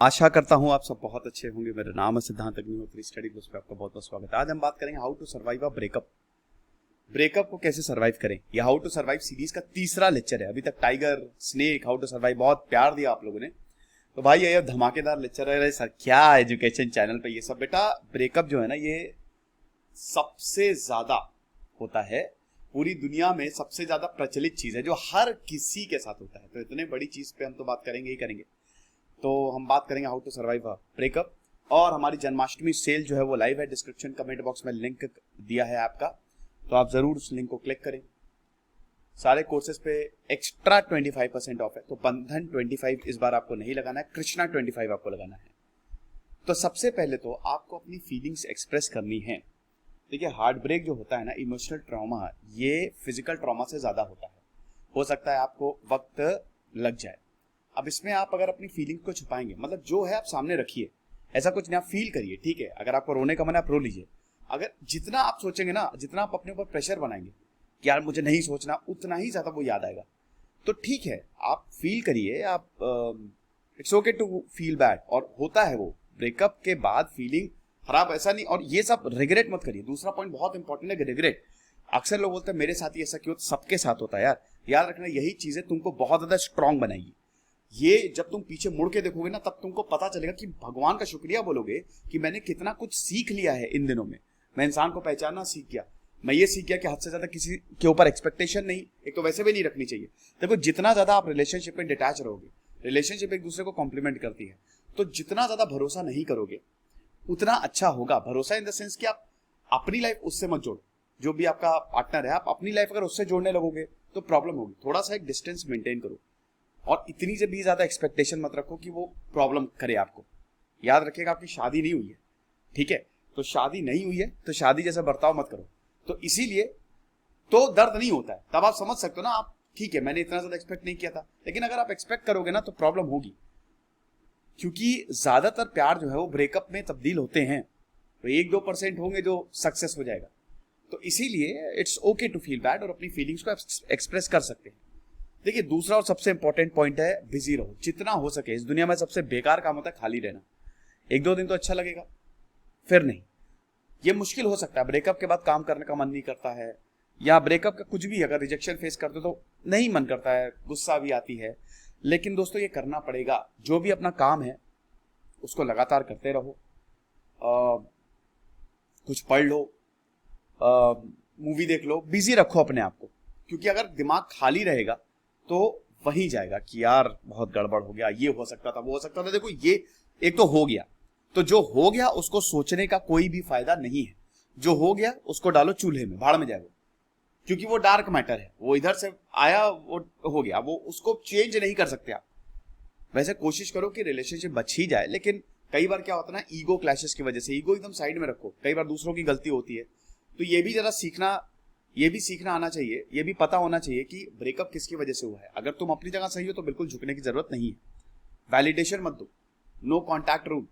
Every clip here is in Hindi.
आशा करता हूँ आप सब बहुत अच्छे होंगे। मेरा नाम है सिद्धांत अग्निहोत्री, स्टडी ग्रुप पे आपका बहुत बहुत स्वागत है। आज हम बात करेंगे how to survive a breakup. Breakup को कैसे सर्वाइव करें। यह हाउ टू सर्वाइव सीरीज का तीसरा लेक्चर है। अभी तक tiger, snake, how to survive बहुत प्यार दिया आप लोगों ने, तो भाई ये धमाकेदार लेक्चर है सर। क्या एजुकेशन चैनल पे ये सब। बेटा ब्रेकअप जो है ना, ये सबसे ज्यादा होता है पूरी दुनिया में, सबसे ज्यादा प्रचलित चीज है जो हर किसी के साथ होता है। तो इतने बड़ी चीज पे हम तो बात करेंगे ही करेंगे। तो हम बात करेंगे how to survive a breakup. और हमारी जन्माष्टमी सेल जो है वो लाइव है। डिस्क्रिप्शन कमेंट बॉक्स में लिंक दिया है आपका, तो आप जरूर उस लिंक को क्लिक करें। सारे कोर्सेज पे एक्स्ट्रा 25% ऑफ है। तो बंधन 25 इस बार आपको नहीं लगाना है, कृष्णा 25 आपको लगाना है। तो सबसे पहले तो आपको अपनी फीलिंग्स एक्सप्रेस करनी है। देखिए हार्ट ब्रेक जो होता है ना, इमोशनल ट्रॉमा, ये फिजिकल ट्रॉमा से ज्यादा होता है। हो सकता है आपको वक्त लग जाए। अब इसमें आप अगर अपनी फीलिंग को छुपाएंगे, मतलब जो है आप सामने रखिए, ऐसा कुछ नहीं, आप फील करिए, ठीक है। अगर आपको रोने का मन है आप रो लीजिए। अगर जितना आप सोचेंगे ना, जितना आप अपने ऊपर प्रेशर बनाएंगे कि यार मुझे नहीं सोचना, उतना ही ज्यादा वो याद आएगा। तो ठीक है, आप फील करिए, आप it's okay to feel bad. और होता है वो ब्रेकअप के बाद फीलिंग खराब, ऐसा नहीं। और ये सब रिग्रेट मत करिए। दूसरा पॉइंट बहुत इंपॉर्टेंट है, रिग्रेट। अक्सर लोग बोलते हैं मेरे साथ ही ऐसा क्यों, सबके साथ होता है यार। याद रखना, यही चीजें तुमको बहुत ज्यादा स्ट्रांग बनाएगी। ये जब तुम पीछे मुड़ के देखोगे ना, तब तुमको पता चलेगा कि भगवान का शुक्रिया बोलोगे कि मैंने कितना कुछ सीख लिया है इन दिनों में। मैं इंसान को पहचानना सीख गया। मैं ये सीख गया कि हद से ज्यादा किसी के ऊपर एक्सपेक्टेशन नहीं, एक तो वैसे भी नहीं रखनी चाहिए। देखो जितना ज्यादा आप रिलेशनशिप में डिटैच रहोगे, रिलेशनशिप एक दूसरे को कॉम्प्लीमेंट करती है, तो जितना ज्यादा भरोसा नहीं करोगे उतना अच्छा होगा। भरोसा इन द सेंस कि आप अपनी लाइफ उससे मत जोड़ो। जो भी आपका पार्टनर है, आप अपनी लाइफ अगर उससे जोड़ने लगोगे तो प्रॉब्लम होगी। थोड़ा सा एक डिस्टेंस मेंटेन करो, और इतनी से भी ज्यादा एक्सपेक्टेशन मत रखो कि वो प्रॉब्लम करे आपको। याद रखिएगा आपकी शादी नहीं हुई है, ठीक है। तो शादी नहीं हुई है तो शादी जैसा बर्ताव मत करो। तो इसीलिए तो दर्द नहीं होता है, तब आप समझ सकते हो ना। आप ठीक है, मैंने इतना ज्यादा एक्सपेक्ट नहीं किया था, लेकिन अगर आप एक्सपेक्ट करोगे ना तो प्रॉब्लम होगी। क्योंकि ज्यादातर प्यार जो है वो ब्रेकअप में तब्दील होते हैं। तो 1-2% होंगे जो सक्सेस हो जाएगा। तो इसीलिए it's okay to feel bad, और अपनी फीलिंग्स को एक्सप्रेस कर सकते हैं। देखिए दूसरा और सबसे इंपॉर्टेंट पॉइंट है, बिजी रहो जितना हो सके। इस दुनिया में सबसे बेकार काम होता है खाली रहना। 1-2 दिन तो अच्छा लगेगा, फिर नहीं। ये मुश्किल हो सकता है, ब्रेकअप के बाद काम करने का मन नहीं करता है, या ब्रेकअप का कुछ भी, अगर रिजेक्शन फेस करते हो तो नहीं मन करता है, गुस्सा भी आती है। लेकिन दोस्तों ये करना पड़ेगा। जो भी अपना काम है उसको लगातार करते रहो। कुछ पढ़ लो, मूवी देख लो, बिजी रखो अपने आप को। क्योंकि अगर दिमाग खाली रहेगा तो वही जाएगा कि यार बहुत गड़बड़ हो गया, ये हो सकता था, वो हो सकता था। देखो ये एक तो हो गया, तो जो हो गया उसको सोचने का कोई भी फायदा नहीं है। जो हो गया उसको डालो चूल्हे में, भाड़ में जाए वो। क्योंकि वो डार्क मैटर है, वो इधर से आया, वो हो गया, वो उसको चेंज नहीं कर सकते आप। वैसे कोशिश करो कि रिलेशनशिप बच ही जाए, लेकिन कई बार क्या होता है ना, ईगो क्लैशेस की वजह से ईगो एकदम साइड में रखो। कई बार दूसरों की गलती होती है, तो ये भी जरा सीखना, ये भी सीखना आना चाहिए, ये भी पता होना चाहिए कि ब्रेकअप किसकी वजह से हुआ है। अगर तुम अपनी जगह सही हो तो बिल्कुल झुकने की जरूरत नहीं है। वैलिडेशन मत दो, नो कॉन्टैक्ट रूल,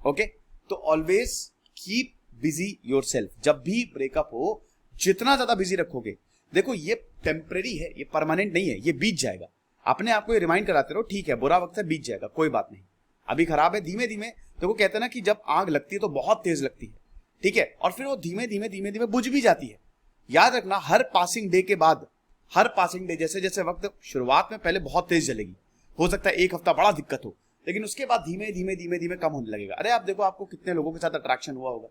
ओके। तो ऑलवेज कीप बिजी योरसेल्फ। जब भी ब्रेकअप हो जितना ज्यादा बिजी रखोगे, देखो ये टेम्परेरी है, ये परमानेंट नहीं है, ये बीत जाएगा। अपने आप को ये रिमाइंड कराते रहो, ठीक है बुरा वक्त है, बीत जाएगा, कोई बात नहीं, अभी खराब है, धीमे धीमे। देखो कहते हैं ना कि जब आग लगती है तो बहुत तेज लगती है, ठीक है, और फिर वो धीमे धीमे धीमे धीमे बुझ भी जाती है। याद रखना, हर पासिंग डे के बाद, हर पासिंग डे, जैसे जैसे वक्त शुरुआत में पहले बहुत तेज जलेगी, हो सकता है 1 हफ्ता बड़ा दिक्कत हो, लेकिन उसके बाद धीमे धीमे धीमे धीमे कम होने लगेगा। अरे आप देखो, आपको कितने लोगों के साथ अट्रैक्शन हुआ होगा।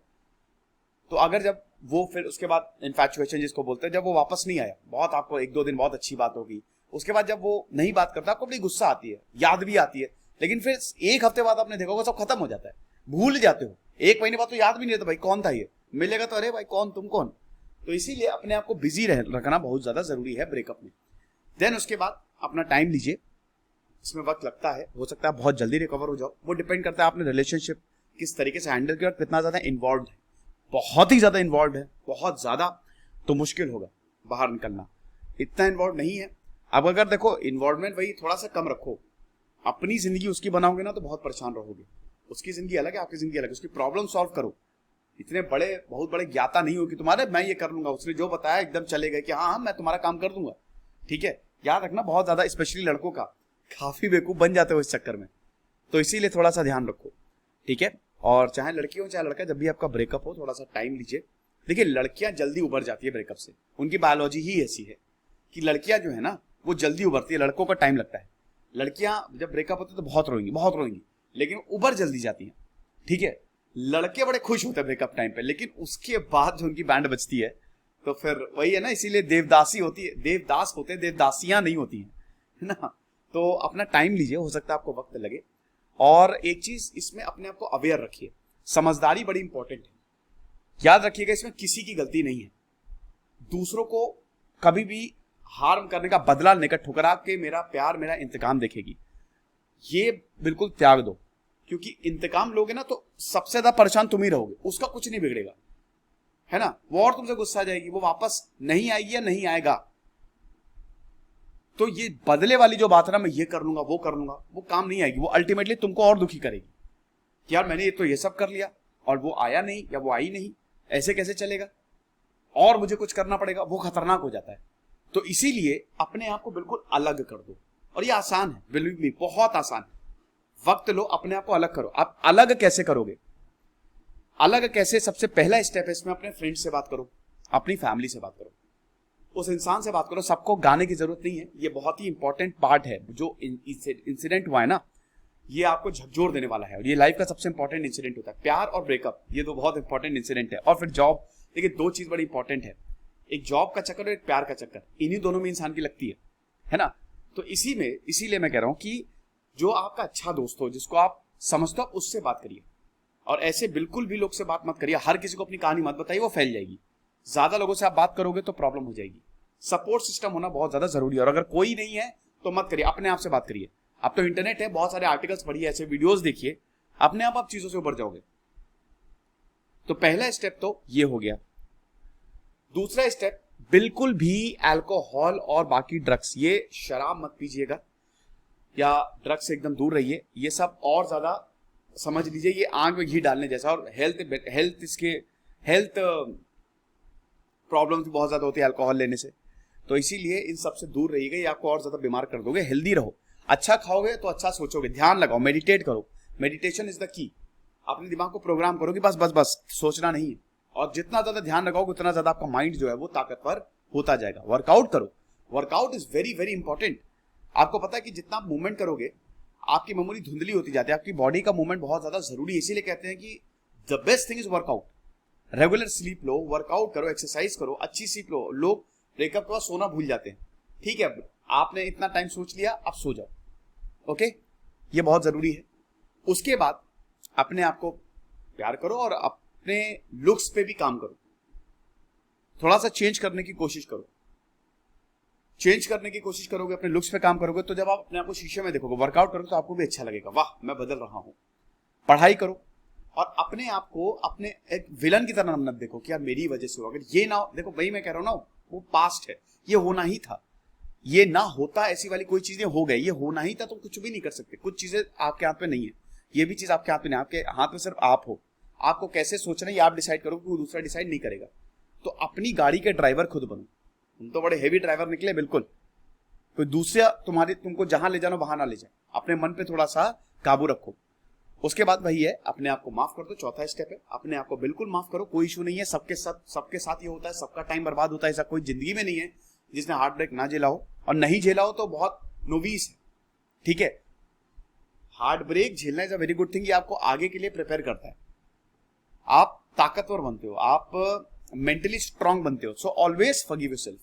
तो अगर जब वो फिर उसके बाद इन्फैचुएशन जिसको बोलते हैं, जब वो वापस नहीं आया, बहुत आपको 1-2 दिन बहुत अच्छी बात होगी, उसके बाद जब वो नहीं बात करता, आपको बड़ी गुस्सा आती है, याद भी आती है, लेकिन फिर 1 हफ्ते बाद आपने देखा होगा सब खत्म हो जाता है, भूल जाते हो। 1 महीने बाद तो याद भी नहीं रहता भाई कौन था ये, मिलेगा तो अरे भाई कौन, तुम कौन। तो इसीलिए अपने आप को बिजी रखना बहुत ज्यादा जरूरी है ब्रेकअप में। देन उसके बाद अपना टाइम लीजिए, इसमें वक्त लगता है, हो सकता है बहुत जल्दी रिकवर हो जाओ। वो डिपेंड करता है आपने रिलेशनशिप किस तरीके से हैंडल किया और कितना ज्यादा इन्वॉल्व है। बहुत ही ज्यादा इन्वॉल्व है, बहुत ज्यादा, तो मुश्किल होगा बाहर निकलना। इतना इन्वॉल्व नहीं है, अब अगर देखो इन्वॉल्वमेंट वही थोड़ा सा कम रखो, अपनी जिंदगी उसकी बनाओगे ना तो बहुत परेशान रहोगे। उसकी जिंदगी अलग है, आपकी जिंदगी अलग है, उसकी प्रॉब्लम सॉल्व करो। इतने बड़े बहुत बड़े ज्ञाता नहीं हो कि तुम्हारे मैं ये कर लूंगा, उसने जो बताया एकदम चले गए कि हाँ हाँ मैं तुम्हारा काम कर दूंगा, ठीक है। याद रखना, बहुत ज्यादा स्पेशली लड़कों का काफी बेवकूफ बन जाते हो इस चक्कर में। तो इसीलिए थोड़ा सा ध्यान रखो, ठीक है। और चाहे लड़की हो चाहे लड़का, जब भी आपका ब्रेकअप हो थोड़ा सा टाइम लीजिए। देखिए लड़कियां जल्दी उबर जाती है ब्रेकअप से, उनकी बायोलॉजी ही ऐसी है कि लड़कियां जो है ना वो जल्दी उभरती है, लड़कों का टाइम लगता है। लड़कियां जब ब्रेकअप होते तो बहुत रोएंगी, लेकिन उबर जल्दी जाती हैं, ठीक है। लड़के बड़े खुश होते हैं ब्रेकअप टाइम पे, लेकिन उसके बाद जो उनकी बैंड बजती है तो फिर वही है ना, इसीलिए देवदासी होती है, देवदास होते हैं, देवदासियां नहीं होती हैं, है ना। तो अपना टाइम लीजिए, हो सकता है आपको वक्त लगे। और एक चीज इसमें अपने आप को अवेयर रखिए, समझदारी बड़ी इंपॉर्टेंट है। याद रखिएगा इसमें किसी की गलती नहीं है, दूसरों को कभी भी हार्म करने का, बदला लेने का, ठुकरा के मेरा प्यार मेरा इंतकाम देखेगी, ये बिल्कुल त्याग दो। क्योंकि इंतकाम लोगे ना तो सबसे ज्यादा परेशान तुम ही रहोगे, उसका कुछ नहीं बिगड़ेगा, है ना। वो और तुमसे गुस्सा जाएगी, वो वापस नहीं आएगी या नहीं आएगा। तो ये बदले वाली जो बात है ना, मैं ये कर लूंगा वो कर लूंगा, वो काम नहीं आएगी। वो अल्टीमेटली तुमको और दुखी करेगी कि यार मैंने तो ये सब कर लिया और वो आया नहीं या वो आई नहीं, ऐसे कैसे चलेगा, और मुझे कुछ करना पड़ेगा। वो खतरनाक हो जाता है। तो इसीलिए अपने आप को बिल्कुल अलग कर दो, और ये आसान है, बिलीव मी, बहुत आसान है। वक्त लो, अपने आप को अलग करो। आप अलग कैसे करोगे? अलग कैसे? सबसे पहला स्टेप है इसमें, अपने फ्रेंड से बात करो, अपनी फैमिली से बात करो, उस इंसान से बात करो। सबको गाने की जरूरत नहीं है, ये बहुत ही इंपॉर्टेंट पार्ट है। जो इंसिडेंट हुआ है ना, ये आपको झकझोर देने वाला है, और ये लाइफ का सबसे इंपॉर्टेंट इंसिडेंट होता है। प्यार और ब्रेकअप, ये दो बहुत इंपॉर्टेंट इंसिडेंट है। और फिर जॉब, देखिए दो चीज बड़ी इंपॉर्टेंट है, एक जॉब का चक्कर और एक प्यार का चक्कर, इन्हीं दोनों में इंसान की लगती है ना। तो इसीलिए मैं कह रहा हूं कि जो आपका अच्छा दोस्त हो, जिसको आप समझते हो, उससे बात करिए। और ऐसे बिल्कुल भी लोग से बात मत करिए, हर किसी को अपनी कहानी मत बताइए, वो फैल जाएगी। ज्यादा लोगों से आप बात करोगे तो प्रॉब्लम हो जाएगी। सपोर्ट सिस्टम होना बहुत ज्यादा जरूरी है, और अगर कोई नहीं है तो मत करिए, अपने आप से बात करिए। अब तो इंटरनेट है, बहुत सारे आर्टिकल्स पढ़िए, ऐसे वीडियोस देखिए, अपने आप चीजों से उबर जाओगे। तो पहला स्टेप तो ये हो गया। दूसरा स्टेप, बिल्कुल भी अल्कोहल और बाकी ड्रग्स, ये शराब मत पीजिएगा या ड्रग्स से एकदम दूर रहिए। ये सब और ज्यादा समझ लीजिए, ये आंख में घी डालने जैसा, और हेल्थ प्रॉब्लम्स भी बहुत ज्यादा होती है अल्कोहल लेने से। तो इसीलिए इन सब से दूर रहिएगा, ये आपको और ज्यादा बीमार कर दोगे। हेल्दी रहो, अच्छा खाओगे तो अच्छा सोचोगे, ध्यान लगाओ, मेडिटेट करो। Meditation is the key. अपने दिमाग को प्रोग्राम करो कि बस सोचना नहीं है, और जितना ज्यादा ध्यान लगाओगे उतना ज्यादा आपका माइंड जो है वो ताकतवर होता जाएगा। वर्कआउट करो, workout is very very important. आपको पता है कि जितना आप मूवमेंट करोगे आपकी मेमोरी धुंधली होती जाती है, आपकी बॉडी का मूवमेंट बहुत ज्यादा जरूरी है। इसीलिए कहते हैं कि the best thing is workout. Regular sleep low, workout करो, एक्सरसाइज करो, अच्छी स्लीप लो। लोग ब्रेकअप के बाद सोना भूल जाते हैं, ठीक है, आपने इतना टाइम सोच लिया, अब सो जाओ, ओके, ये बहुत जरूरी है। उसके बाद अपने आप को प्यार करो और अपने लुक्स पे भी काम करो, थोड़ा सा चेंज करने की कोशिश करो। चेंज करने की कोशिश करोगे, अपने लुक्स पे काम करोगे, तो जब आप अपने आप को शीशे में देखोगे, वर्कआउट करोगे, तो आपको भी अच्छा लगेगा, वाह मैं बदल रहा हूं। पढ़ाई करो, और अपने आप को अपने एक विलन की तरह मत देखो कि यार मेरी वजह से हो। अगर ये ना हो, देखो वही मैं कह रहा हूं ना, वो पास्ट है, ये होना ही था, ये ना होता, ऐसी वाली कोई चीजें हो गई, ये होना ही था, तो कुछ भी नहीं कर सकते। कुछ चीजें आपके हाथ पे नहीं है, ये भी चीज आपके हाथ पे नहीं, आपके हाथ में सिर्फ आप हो। आपको कैसे सोचना है ये आप डिसाइड करोगे, कोई दूसरा डिसाइड नहीं करेगा। तो अपनी गाड़ी के ड्राइवर खुद बनो। तुम तो बड़े हेवी ड्राइवर निकले, बिल्कुल कोई दूसरा तुमको जहां ले जाना वहां ना ले जाए। अपने मन पे थोड़ा सा काबू रखो। उसके बाद वही है, अपने आप को माफ कर दो। चौथा स्टेप है, अपने आप को बिल्कुल माफ करो, कोई इशू नहीं है, सबके साथ ये होता है, सबका टाइम बर्बाद होता है। ऐसा कोई जिंदगी में नहीं है जिसने हार्ट ब्रेक ना झेला हो, और नहीं झेला हो तो बहुत नोविस है, ठीक है। हार्ट ब्रेक झेलना is a very good thing, ये आपको आगे के लिए प्रिपेयर करता है, आप ताकतवर बनते हो, आप मेंटली स्ट्रांग बनते हो। So always forgive yourself,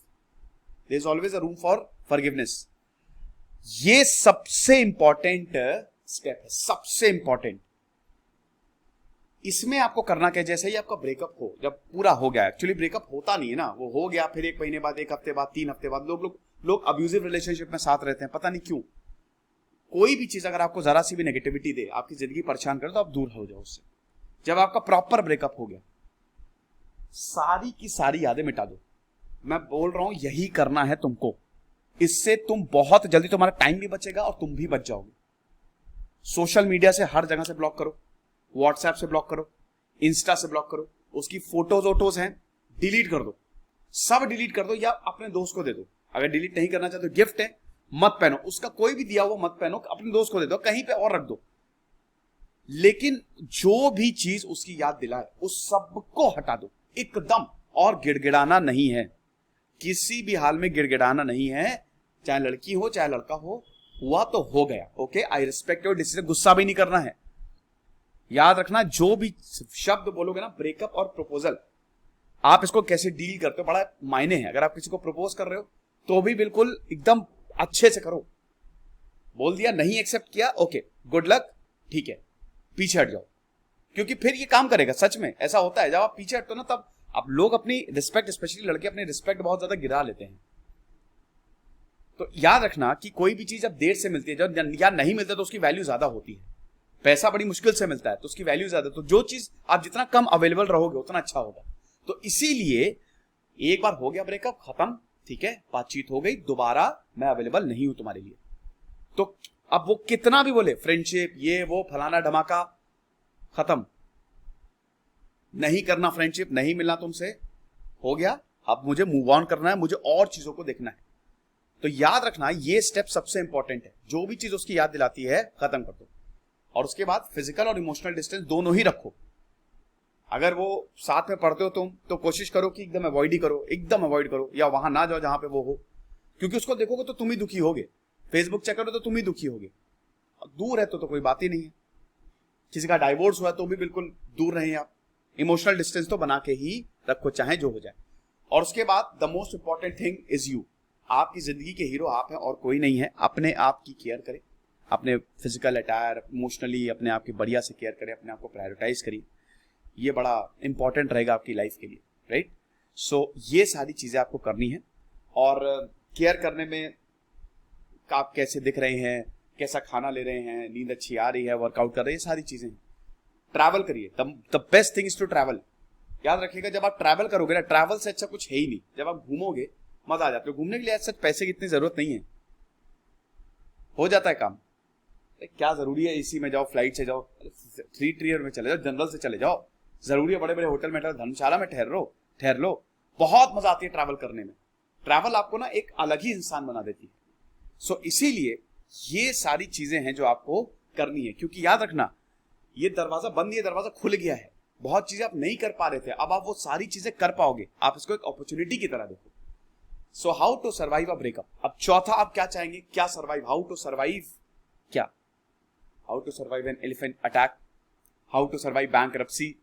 there is always a room for forgiveness. ये सबसे इंपॉर्टेंट स्टेप है, सबसे इंपॉर्टेंट। इसमें आपको करना क्या, जैसे ही आपका ब्रेकअप हो, जब पूरा हो गया, एक्चुअली ब्रेकअप होता नहीं है ना, वो हो गया, फिर 1 महीने बाद, 1 हफ्ते बाद, 3 हफ्ते बाद लोग अब्यूजिव रिलेशनशिप में साथ रहते हैं, पता नहीं क्यों। कोई भी चीज अगर आपको जरा सी भी नेगेटिविटी दे, आपकी जिंदगी परेशान करे, तो आप दूर हो जाओ उससे। जब आपका प्रॉपर ब्रेकअप हो गया, सारी की सारी यादें मिटा दो। मैं बोल रहा हूं यही करना है तुमको, इससे तुम बहुत जल्दी, तुम्हारा टाइम भी बचेगा और तुम भी बच जाओगे। सोशल मीडिया से हर जगह से ब्लॉक करो, व्हाट्सएप से ब्लॉक करो, इंस्टा से ब्लॉक करो, उसकी फोटोज वोटोज हैं डिलीट कर दो, सब डिलीट कर दो, या अपने दोस्त को दे दो। अगर डिलीट नहीं करना चाहते, गिफ्ट है, मत पहनो, उसका कोई भी दिया हुआ मत पहनो, अपने दोस्त को दे दो, कहीं पे और रख दो, लेकिन जो भी चीज उसकी याद दिलाए उस सबको हटा दो एकदम, और गिड़गिड़ाना नहीं है, किसी भी हाल में गिड़गिड़ाना नहीं है, चाहे लड़की हो चाहे लड़का हो, हुआ तो हो गया, okay, I respect your decision, गुस्सा भी नहीं करना है। याद रखना जो भी शब्द बोलोगे ना, ब्रेकअप और प्रपोजल, आप इसको कैसे डील करते हो बड़ा मायने है। अगर आप किसी को प्रपोज कर रहे हो तो भी बिल्कुल एकदम अच्छे से करो, बोल दिया नहीं एक्सेप्ट किया, ओके गुड लक, ठीक है, पीछे हट जाओ, क्योंकि फिर ये काम करेगा। सच में ऐसा होता है, जब आप पीछे हटते हो ना, तब आप लोग अपनी रिस्पेक्ट, स्पेशली लड़के अपनी रिस्पेक्ट बहुत ज्यादा गिरा लेते हैं। तो याद रखना कि कोई भी चीज अब देर से मिलती है, जब या नहीं मिलता तो उसकी वैल्यू ज्यादा होती है। पैसा बड़ी मुश्किल से मिलता है तो उसकी वैल्यू ज्यादा, तो जो चीज आप जितना कम अवेलेबल रहोगे उतना अच्छा होगा। तो इसीलिए एक बार हो गया ब्रेकअप, खत्म, ठीक है, बातचीत हो गई, दोबारा मैं अवेलेबल नहीं हूं तुम्हारे लिए। तो अब वो कितना भी बोले फ्रेंडशिप ये वो फलाना धमाका, खत्म, नहीं करना फ्रेंडशिप, नहीं मिलना तुमसे, हो गया, अब मुझे मूव ऑन करना है, मुझे और चीजों को देखना है। तो याद रखना ये स्टेप सबसे इंपॉर्टेंट है, जो भी चीज उसकी याद दिलाती है खत्म कर दो, और उसके बाद फिजिकल और इमोशनल डिस्टेंस दोनों ही रखो। अगर वो साथ में पढ़ते हो तुम, तो कोशिश करो कि एकदम अवॉइड ही करो, एकदम अवॉइड करो, या वहां ना जाओ जहां पे वो हो, क्योंकि उसको देखोगे तो तुम ही दुखी होगे, फेसबुक चेक करो तो तुम ही दुखी होगे। दूर है तो कोई बात ही नहीं है, किसी का डाइवोर्स हुआ तो भी बिल्कुल दूर रहें आप, इमोशनल डिस्टेंस तो बना के ही रखो, चाहे जो हो जाए। और उसके बाद the most important thing is you, आपकी जिंदगी के हीरो आप हैं और कोई नहीं है। अपने आप की केयर करें, अपने फिजिकल अटायर, इमोशनली अपने आप की बढ़िया से केयर करें, अपने आप को प्रायोरिटाइज करिए, ये बड़ा इंपॉर्टेंट रहेगा आपकी लाइफ के लिए, राइट। सो ये सारी चीजें आपको करनी है, और केयर करने में आप कैसे दिख रहे हैं, कैसा खाना ले रहे हैं, नींद अच्छी आ रही है, वर्कआउट कर रहे हैं, ये सारी चीजें। ट्रैवल करिए, the best thing is to travel. याद रखिएगा जब आप ट्रैवल करोगे ना, ट्रैवल से अच्छा कुछ है ही नहीं। जब आप घूमोगे मजा आ जाता है, घूमने के लिए सच पैसे की इतनी जरूरत नहीं है, हो जाता है काम। क्या जरूरी है इसी में जाओ, फ्लाइट से जाओ, 3 टियर में चले जाओ, जनरल से चले जाओ, जरूरी है बड़े बड़े होटल में, धर्मशाला में ठहर लो, बहुत मजा आती है ट्रैवल करने में। ट्रैवल आपको ना एक अलग ही इंसान बना देती है। सो इसीलिए ये सारी चीजें हैं जो आपको करनी है, क्योंकि याद रखना ये दरवाजा बंद, ये दरवाजा खुल गया है, बहुत चीजें आप नहीं कर पा रहे थे, अब आप वो सारी चीजें कर पाओगे, आप इसको एक अपॉर्चुनिटी की तरह देखो। So how to survive a breakup. अब चौथा आप क्या चाहेंगे, क्या सर्वाइव, हाउ टू सर्वाइव, क्या, how to survive an elephant attack, how to survive bankruptcy,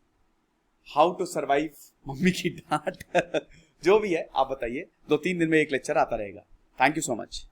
how to survive mummy की डांट जो भी है आप बताइए, 2-3 दिन में एक लेक्चर आता रहेगा। Thank you so much.